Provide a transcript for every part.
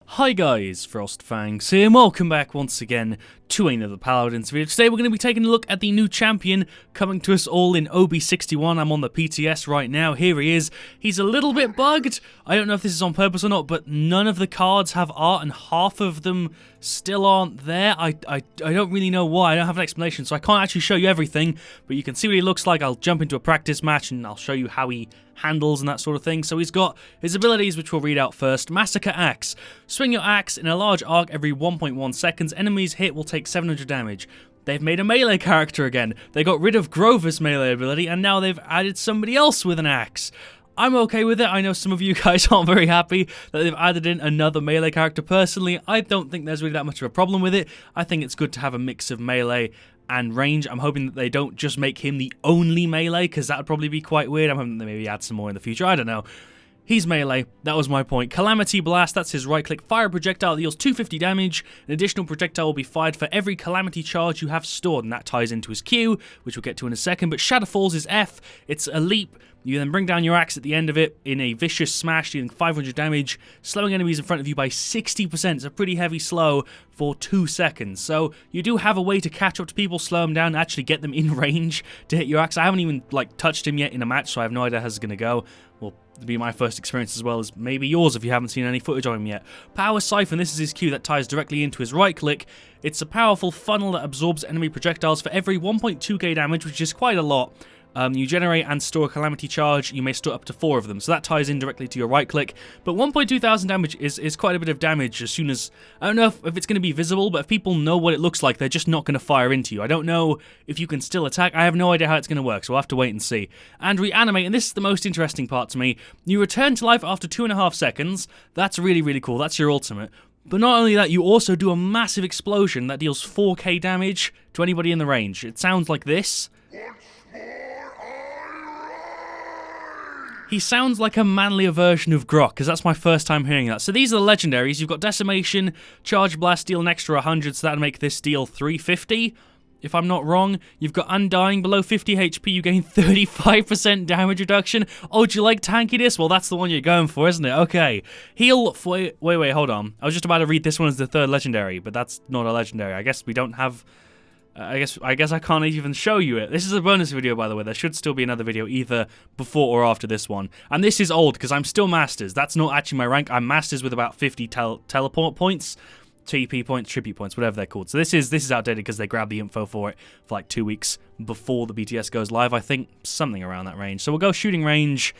Hi guys, FrostFangs here, and welcome back once again to another Paladins video. Today we're going to be taking a look at the new champion coming to us all in OB61. I'm on the PTS right now. Here he is. He's a little bit bugged. I don't know if this is on purpose or not, but none of the cards have art and half of them still aren't there. I don't really know why. I don't have an explanation, so I can't actually show you everything, but you can see what he looks like. I'll jump into a practice match and I'll show you how he handles and that sort of thing. So he's got his abilities, which we'll read out first. Massacre Axe. Swing your axe in a large arc every 1.1 seconds. Enemies hit will take 700 damage. They've made a melee character again. They got rid of Grover's melee ability, and now they've added somebody else with an axe. I'm okay with it. I know some of you guys aren't very happy that they've added in another melee character. Personally, I don't think there's really that much of a problem with it. I think it's good to have a mix of melee and range. I'm hoping that they don't just make him the only melee, because that would probably be quite weird. I'm hoping they maybe add some more in the future. I don't know. He's melee. That was my point. Calamity Blast, that's his right-click. Fire a projectile that deals 250 damage. An additional projectile will be fired for every Calamity charge you have stored, and that ties into his Q, which we'll get to in a second. But Shadow Falls is F. It's a leap. You then bring down your axe at the end of it in a vicious smash, dealing 500 damage, slowing enemies in front of you by 60%. It's a pretty heavy slow for 2 seconds. So you do have a way to catch up to people, slow them down, actually get them in range to hit your axe. I haven't even touched him yet in a match, so I have no idea how this is going to go. Well, it'll be my first experience as well as maybe yours if you haven't seen any footage of him yet. Power Siphon, this is his Q that ties directly into his right click. It's a powerful funnel that absorbs enemy projectiles for every 1.2k damage, which is quite a lot. You generate and store a Calamity charge. You may store up to 4 of them, so that ties in directly to your right click. But 1,200 damage is quite a bit of damage as soon as... I don't know if it's going to be visible, but if people know what it looks like, they're just not going to fire into you. I don't know if you can still attack. I have no idea how it's going to work, so we'll have to wait and see. And Reanimate, and this is the most interesting part to me. You return to life after 2.5 seconds. That's really, really cool. That's your ultimate. But not only that, you also do a massive explosion that deals 4k damage to anybody in the range. It sounds like this. He sounds like a manlier version of Grok, because that's my first time hearing that. So these are the legendaries. You've got Decimation, Charge Blast, deal an extra 100, so that'll make this deal 350, if I'm not wrong. You've got Undying, below 50 HP, you gain 35% damage reduction. Oh, do you like tankiness? Well, that's the one you're going for, isn't it? Okay. Heal, wait, hold on. I was just about to read this one as the third legendary, but that's not a legendary. I guess we don't have... I guess I can't even show you it. This is a bonus video, by the way. There should still be another video either before or after this one. And this is old, because I'm still Masters. That's not actually my rank. I'm Masters with about 50 teleport points, TP points, tribute points, whatever they're called. So this is outdated because they grabbed the info for it for like 2 weeks before the BTS goes live, I think. Something around that range. So we'll go shooting range.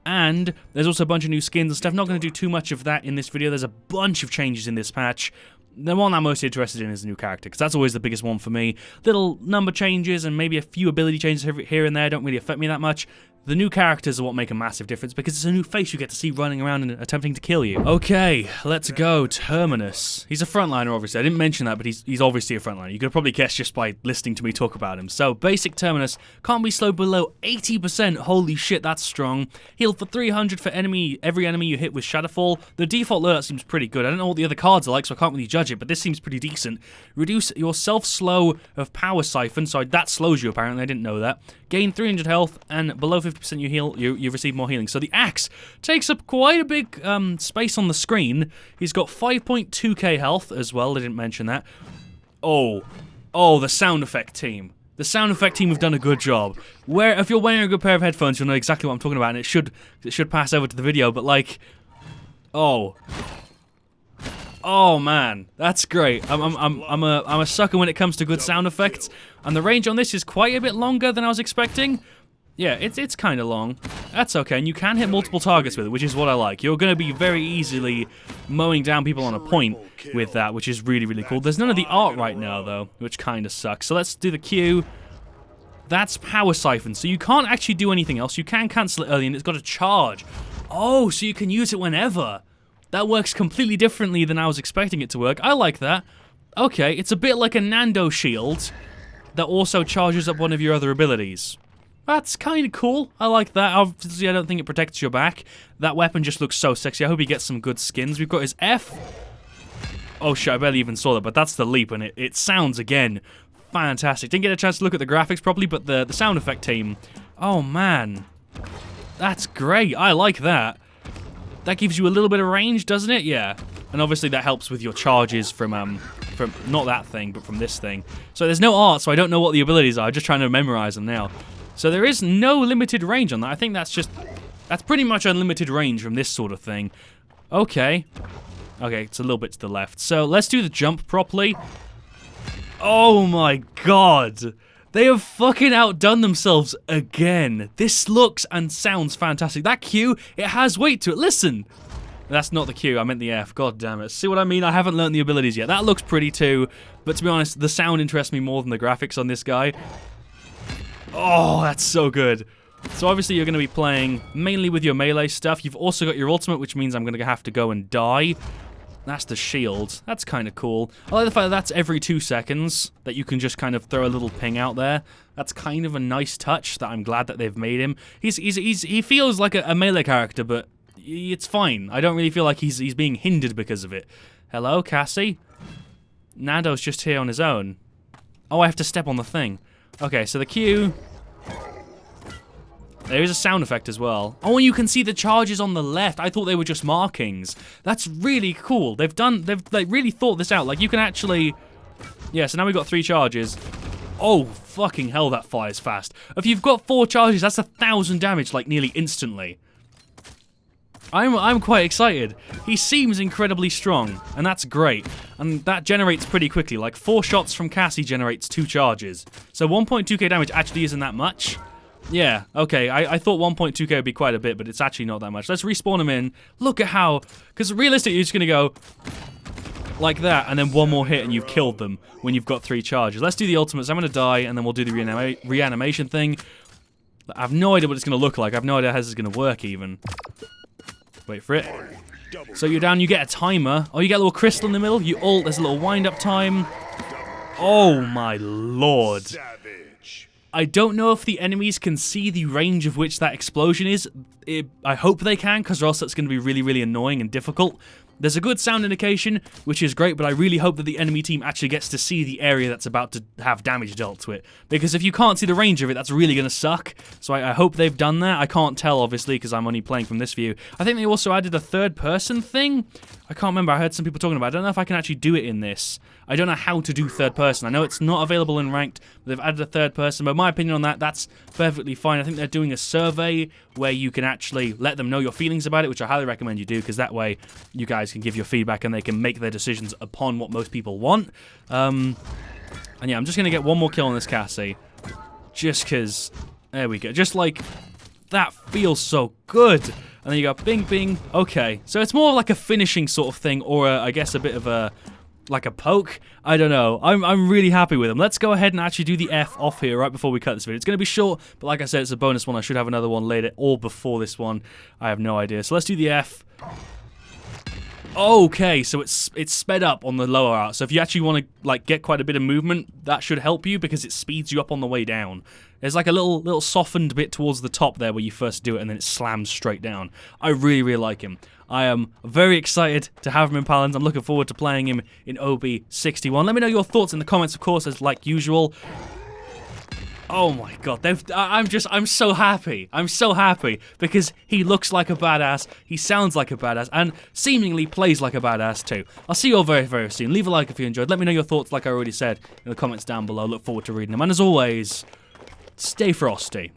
And there's also a bunch of new skins and stuff. Not going to do too much of that in this video. There's a bunch of changes in this patch. The one I'm most interested in is the new character, because that's always the biggest one for me. Little number changes and maybe a few ability changes here and there don't really affect me that much. The new characters are what make a massive difference, because it's a new face you get to see running around and attempting to kill you. Okay, let's go. Terminus. He's a frontliner, obviously. I didn't mention that, but he's obviously a frontliner. You could probably guess just by listening to me talk about him. So, basic Terminus. Can't be slowed below 80%. Holy shit, that's strong. Heal for 300 for every enemy you hit with Shadowfall. The default loadout seems pretty good. I don't know what the other cards are like, so I can't really judge it, but this seems pretty decent. Reduce your self-slow of Power Siphon. So that slows you, apparently. I didn't know that. Gain 300 health, and below 50% you heal, you receive more healing. So the axe takes up quite a big space on the screen. He's got 5.2k health as well. I didn't mention that. Oh, the sound effect team. The sound effect team have done a good job. If you're wearing a good pair of headphones, you'll know exactly what I'm talking about, and it should pass over to the video. But like, oh man, that's great. I'm a sucker when it comes to good sound effects, and the range on this is quite a bit longer than I was expecting. Yeah, it's kind of long. That's okay, and you can hit multiple targets with it, which is what I like. You're going to be very easily mowing down people on a point with that, which is really, really cool. There's none of the art right now, though, which kind of sucks. So let's do the Q. That's Power Siphon, so you can't actually do anything else. You can cancel it early, and it's got a charge. Oh, so you can use it whenever. That works completely differently than I was expecting it to work. I like that. Okay, it's a bit like a Nando shield that also charges up one of your other abilities. That's kind of cool. I like that. Obviously, I don't think it protects your back. That weapon just looks so sexy. I hope he gets some good skins. We've got his F. Oh shit, I barely even saw that, but that's the leap, and it sounds, again, fantastic. Didn't get a chance to look at the graphics properly, but the sound effect team. Oh man. That's great. I like that. That gives you a little bit of range, doesn't it? Yeah. And obviously that helps with your charges from not that thing, but from this thing. So there's no art, so I don't know what the abilities are. I'm just trying to memorize them now. So there is no limited range on that. I think that's pretty much unlimited range from this sort of thing. Okay. Okay, it's a little bit to the left. So let's do the jump properly. Oh my god. They have fucking outdone themselves again. This looks and sounds fantastic. That Q, it has weight to it. Listen. That's not the Q, I meant the F. God damn it. See what I mean? I haven't learned the abilities yet. That looks pretty too. But to be honest, the sound interests me more than the graphics on this guy. Oh, that's so good. So obviously you're going to be playing mainly with your melee stuff. You've also got your ultimate, which means I'm going to have to go and die. That's the shield. That's kind of cool. I like the fact that that's every 2 seconds, that you can just kind of throw a little ping out there. That's kind of a nice touch that I'm glad that they've made him. He feels like a melee character, but it's fine. I don't really feel like he's being hindered because of it. Hello, Cassie? Nando's just here on his own. Oh, I have to step on the thing. Okay, so the Q... There is a sound effect as well. Oh, and you can see the charges on the left. I thought they were just markings. That's really cool. They've like really thought this out. Like you can actually... Yeah, so now we've got 3 charges. Oh, fucking hell, that fires fast. If you've got 4 charges, that's 1,000 damage, like nearly instantly. I'm quite excited. He seems incredibly strong, and that's great. And that generates pretty quickly. Like 4 shots from Cassie generates 2 charges. So 1.2k damage actually isn't that much. Yeah, okay, I thought 1.2k would be quite a bit, but it's actually not that much. Let's respawn him in. Look at how... Because realistically, you're just going to go like that, and then 1 more hit, and you've killed them when you've got 3 charges. Let's do the ultimates. I'm going to die, and then we'll do the reanimation thing. I have no idea what it's going to look like. I have no idea how this is going to work, even. Wait for it. So you're down, you get a timer. Oh, you get a little crystal in the middle. You ult, there's a little wind-up time. Oh, my lord. I don't know if the enemies can see the range of which that explosion is. I hope they can, because or else that's going to be really, really annoying and difficult. There's a good sound indication, which is great, but I really hope that the enemy team actually gets to see the area that's about to have damage dealt to it. Because if you can't see the range of it, that's really going to suck. So I hope they've done that. I can't tell, obviously, because I'm only playing from this view. I think they also added a third-person thing. I can't remember. I heard some people talking about it. I don't know if I can actually do it in this. I don't know how to do third-person. I know it's not available in Ranked, but they've added a third-person. But my opinion on that, that's perfectly fine. I think they're doing a survey where you can actually let them know your feelings about it, which I highly recommend you do, because that way you guys can give your feedback and they can make their decisions upon what most people want. And yeah, I'm just going to get 1 more kill on this Cassie. Just because... There we go. Just like... That feels so good. And then you go bing, bing. Okay. So it's more like a finishing sort of thing, or I guess a bit of a... like a poke. I don't know. I'm really happy with them. Let's go ahead and actually do the F off here right before we cut this video. It's going to be short, but like I said, it's a bonus one. I should have another one later or before this one. I have no idea. So let's do the F. Okay, so it's sped up on the lower art. So if you actually want to like get quite a bit of movement, that should help you because it speeds you up on the way down. There's like a little softened bit towards the top there where you first do it, and then it slams straight down. I really, really like him. I am very excited to have him in Paladins. I'm looking forward to playing him in OB61. Let me know your thoughts in the comments, of course, as like usual. Oh my god, I'm so happy. I'm so happy because he looks like a badass, he sounds like a badass, and seemingly plays like a badass too. I'll see you all very, very soon. Leave a like if you enjoyed. Let me know your thoughts, like I already said, in the comments down below. Look forward to reading them. And as always, stay frosty.